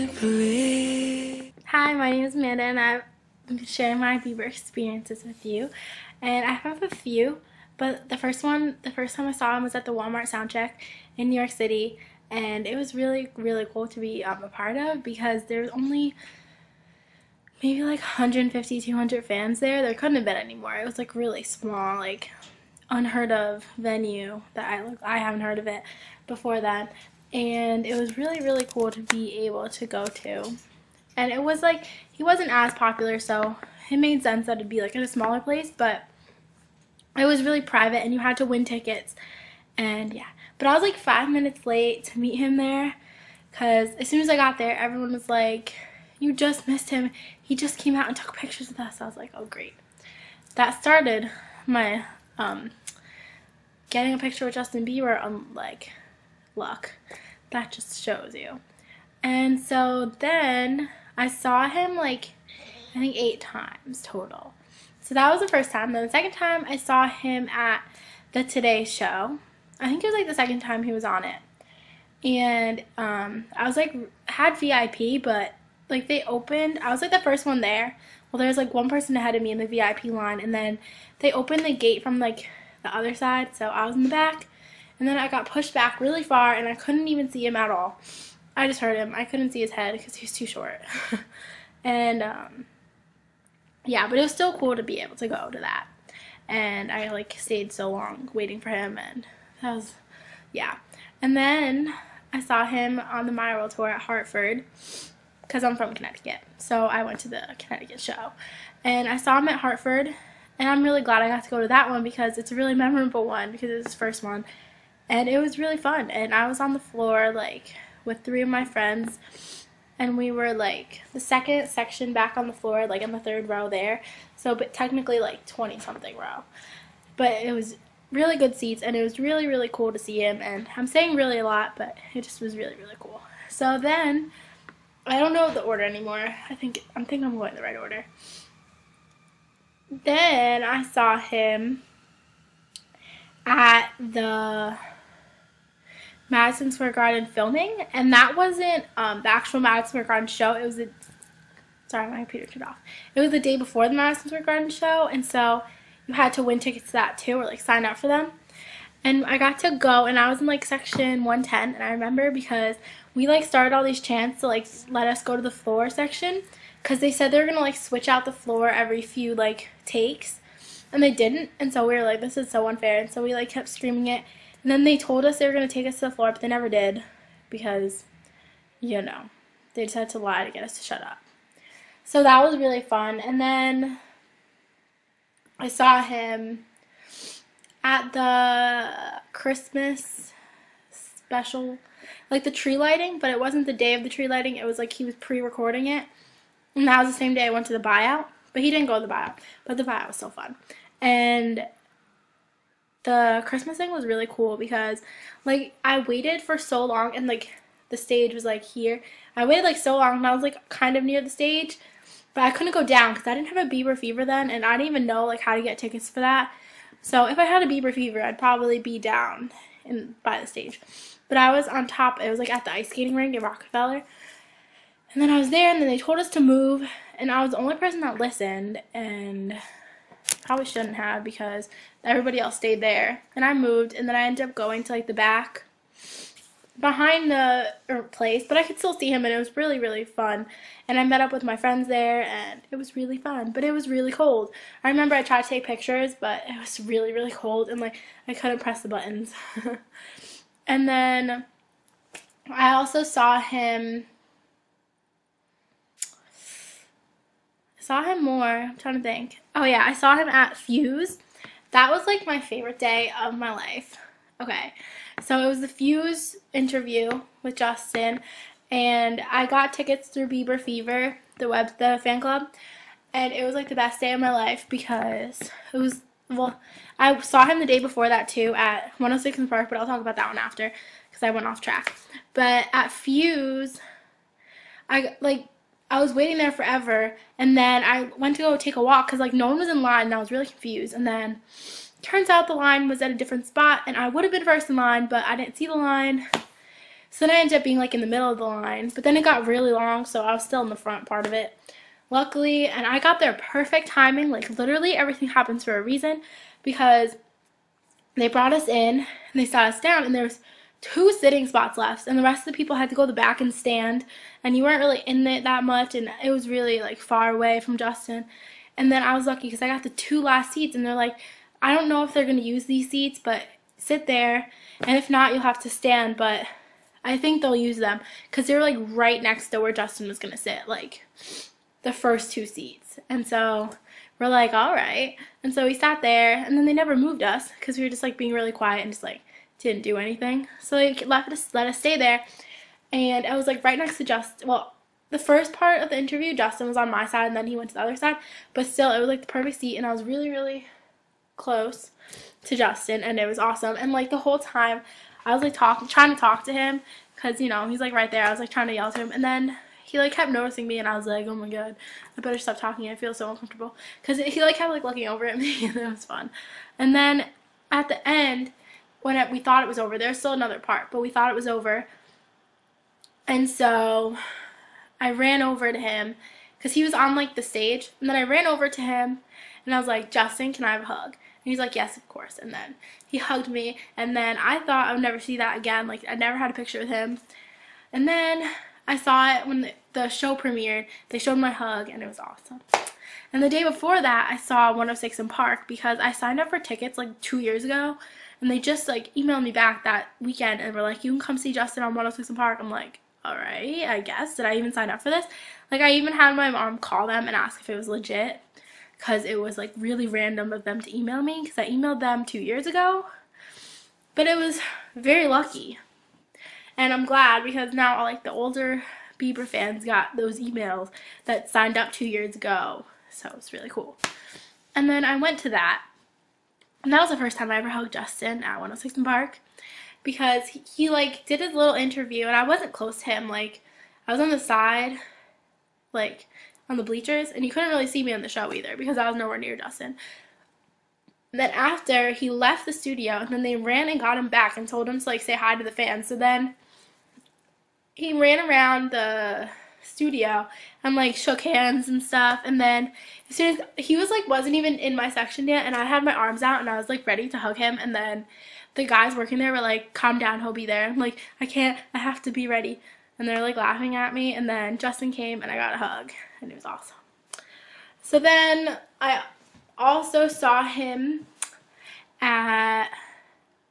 slippery. Hi, my name is Amanda and I'm sharing my Bieber experiences with you. And I have a few, but the first time I saw him was at the Walmart soundcheck in New York City, and it was really, really cool to be a part of because there's only maybe like 150, 200 fans there. There couldn't have been any more. It was like really small, like unheard of venue that I haven't heard of it before then. And it was really, really cool to be able to go to. And it was like, he wasn't as popular, so it made sense that it'd be like in a smaller place, but it was really private and you had to win tickets. And yeah, but I was like 5 minutes late to meet him there because as soon as I got there, everyone was like, you just missed him. He just came out and took pictures with us. I was like, oh great. That started my getting a picture with Justin Bieber on like luck. That just shows you. And so then I saw him like I think 8 times total. So that was the first time. Then the second time I saw him at the Today Show. I think it was like the second time he was on it. And I was like had VIP, but like they opened, I was like the first one there. Well, there was like one person ahead of me in the VIP line, and then they opened the gate from like the other side, so I was in the back. And then I got pushed back really far, and I couldn't even see him at all. I just heard him. I couldn't see his head because he was too short. And, yeah, but it was still cool to be able to go to that. And I, like, stayed so long waiting for him, and that was, yeah. And then I saw him on the My World Tour at Hartford because I'm from Connecticut. So I went to the Connecticut show. And I saw him at Hartford, and I'm really glad I got to go to that one because it's a really memorable one because it was his first one. And it was really fun, and I was on the floor, like, with 3 of my friends, and we were, like, the second section back on the floor, like, in the 3rd row there, so, but technically, like, 20-something row. But it was really good seats, and it was really, really cool to see him, and I'm saying really a lot, but it just was really, really cool. So then, I don't know the order anymore. I think I'm going in the right order. Then I saw him at the Madison Square Garden filming, and that wasn't the actual Madison Square Garden show. It was sorry, my computer turned off. It was the day before the Madison Square Garden show, and so you had to win tickets to that too, or like sign up for them. And I got to go, and I was in like section 110, and I remember because we like started all these chants to like let us go to the floor section because they said they were gonna like switch out the floor every few like takes, and they didn't. And so we were like, this is so unfair, and so we like kept screaming it. And then they told us they were going to take us to the floor, but they never did because, you know, they just had to lie to get us to shut up. So that was really fun. And then I saw him at the Christmas special, like the tree lighting, but it wasn't the day of the tree lighting. It was like he was pre-recording it. And that was the same day I went to the buyout, but he didn't go to the buyout. But the buyout was so fun. And the Christmas thing was really cool because, like, I waited for so long, and, like, the stage was, like, here. I waited, like, so long, and I was, like, kind of near the stage, but I couldn't go down because I didn't have a Bieber fever then, and I didn't even know, like, how to get tickets for that. So if I had a Bieber fever, I'd probably be down by the stage. But I was on top. It was, like, at the ice skating rink in Rockefeller. And then I was there, and then they told us to move, and I was the only person that listened, and probably shouldn't have because everybody else stayed there, and I moved, and then I ended up going to like the back behind the place, but I could still see him, and it was really, really fun. And I met up with my friends there, and it was really fun, but it was really cold. I remember I tried to take pictures, but it was really, really cold, and like I couldn't press the buttons. And then I also saw him more. I'm trying to think. Oh yeah, I saw him at Fuse. That was like my favorite day of my life. Okay, so it was the Fuse interview with Justin, and I got tickets through Bieber Fever, the fan club, and it was like the best day of my life because it was, well, I saw him the day before that too at 106 in Park, but I'll talk about that one after because I went off track. But at Fuse, I was waiting there forever, and then I went to go take a walk because, like, no one was in line, and I was really confused. And then turns out the line was at a different spot, and I would have been first in line, but I didn't see the line. So then I ended up being like in the middle of the line, but then it got really long, so I was still in the front part of it. Luckily, and I got there perfect timing, like literally everything happens for a reason, because they brought us in and they sat us down and there was 2 sitting spots left, and the rest of the people had to go to the back and stand, and you weren't really in it that much, and it was really like far away from Justin. And then I was lucky because I got the 2 last seats, and they're like, I don't know if they're going to use these seats, but sit there, and if not, you'll have to stand, but I think they'll use them, because they were like right next to where Justin was going to sit, like the first 2 seats. And so we're like, all right. And so we sat there, and then they never moved us because we were just like being really quiet and just like didn't do anything. So they let us stay there, and I was like right next to Justin. Well, the first part of the interview, Justin was on my side, and then he went to the other side, but still it was like the perfect seat, and I was really, really close to Justin, and it was awesome. And like the whole time I was like trying to talk to him, because you know he's like right there. I was like trying to yell to him, and then he like kept noticing me, and I was like, oh my god, I better stop talking. I feel so uncomfortable, because he like kept like looking over at me, and it was fun. And then at the end, when we thought it was over, there's still another part, but we thought it was over, and so I ran over to him because he was on like the stage, and then I ran over to him and I was like, Justin, can I have a hug? And he's like, yes, of course. And then he hugged me, and then I thought I would never see that again. Like, I never had a picture with him. And then I saw it when the show premiered. They showed my hug, and it was awesome. And the day before that, I saw 106 in Park because I signed up for tickets like 2 years ago, and they just like emailed me back that weekend and were like, you can come see Justin on 106 in Park. I'm like, all right, I guess. Did I even sign up for this? Like, I even had my mom call them and ask if it was legit, because it was like really random of them to email me, because I emailed them 2 years ago. But it was very lucky, and I'm glad, because now all like the older Bieber fans got those emails that signed up 2 years ago, so it's really cool. And then I went to that, and that was the first time I ever hugged Justin at 106 in Park, because he like did his little interview, and I wasn't close to him. Like, I was on the side, like on the bleachers, and you couldn't really see me on the show either because I was nowhere near Justin. Then after, he left the studio, and then they ran and got him back and told him to like say hi to the fans. So then he ran around the studio and like shook hands and stuff, and then as soon as he was like wasn't even in my section yet, and I had my arms out and I was like ready to hug him, and then the guys working there were like, calm down, he'll be there. I'm like, I can't, I have to be ready. And they're like laughing at me, and then Justin came and I got a hug, and it was awesome. So then I also saw him at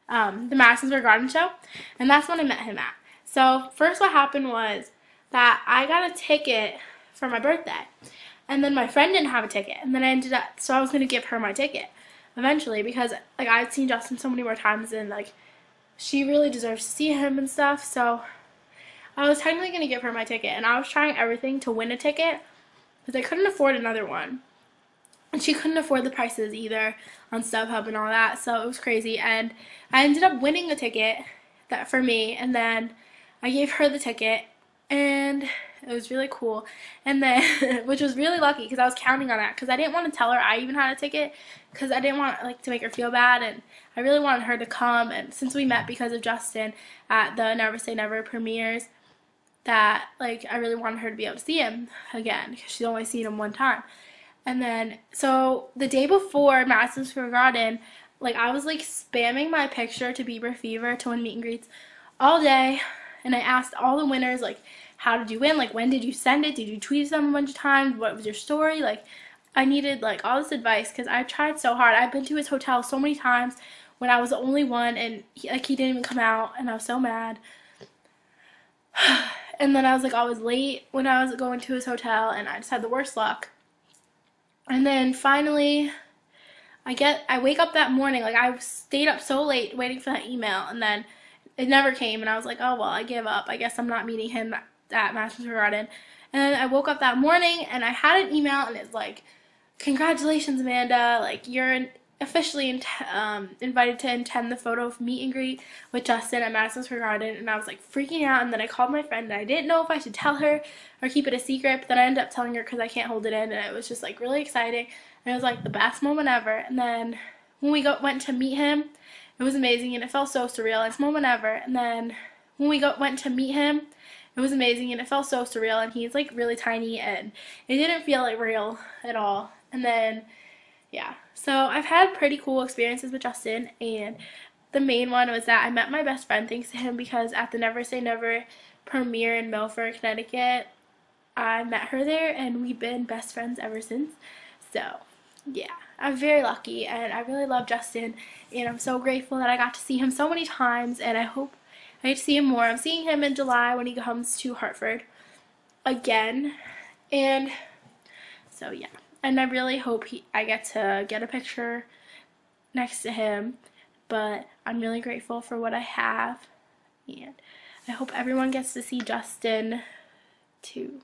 the Madison Square Garden show, and that's when I met him at. So first what happened was that I got a ticket for my birthday, and then my friend didn't have a ticket, and then I ended up, so I was going to give her my ticket eventually, because like I had seen Justin so many more times, and like she really deserves to see him and stuff. So I was technically going to give her my ticket, and I was trying everything to win a ticket because I couldn't afford another one, and she couldn't afford the prices either on StubHub and all that, so it was crazy. And I ended up winning the ticket that for me, and then I gave her the ticket, and it was really cool. And then which was really lucky, because I was counting on that, because I didn't want to tell her I even had a ticket, because I didn't want like to make her feel bad, and I really wanted her to come. And since we met because of Justin at the Never Say Never premieres, that like I really wanted her to be able to see him again, because she's only seen him one time. And then so the day before Madison Square Garden, like I was like spamming my picture to Bieber Fever to win meet and greets all day, and I asked all the winners like, how did you win? Like, when did you send it? Did you tweet them a bunch of times? What was your story? Like, I needed like all this advice, because I tried so hard. I've been to his hotel so many times when I was the only one, and he didn't even come out, and I was so mad. And then I was like always late when I was going to his hotel, and I just had the worst luck. And then finally I wake up that morning, like I stayed up so late waiting for that email, and then it never came, and I was like, oh well, I give up. I guess I'm not meeting him at Madison Square Garden. And then I woke up that morning, and I had an email, and it's like, congratulations, Amanda, like you're officially invited to attend the photo meet and greet with Justin at Madison Square Garden. And I was like freaking out, and then I called my friend, and I didn't know if I should tell her or keep it a secret, but then I ended up telling her because I can't hold it in, and it was just like really exciting, and it was like the best moment ever. And then when we went to meet him, it was amazing, and it felt so surreal. It's moment ever. And then when we went to meet him, it was amazing, and it felt so surreal, and he's like really tiny, and it didn't feel like real at all. And then yeah, so I've had pretty cool experiences with Justin, and the main one was that I met my best friend thanks to him, because at the Never Say Never premiere in Milford, Connecticut, I met her there, and we've been best friends ever since. So yeah, I'm very lucky, and I really love Justin, and I'm so grateful that I got to see him so many times, and I hope I get to see him more. I'm seeing him in July when he comes to Hartford again, and so yeah, and I really hope I get to get a picture next to him, but I'm really grateful for what I have, and I hope everyone gets to see Justin too.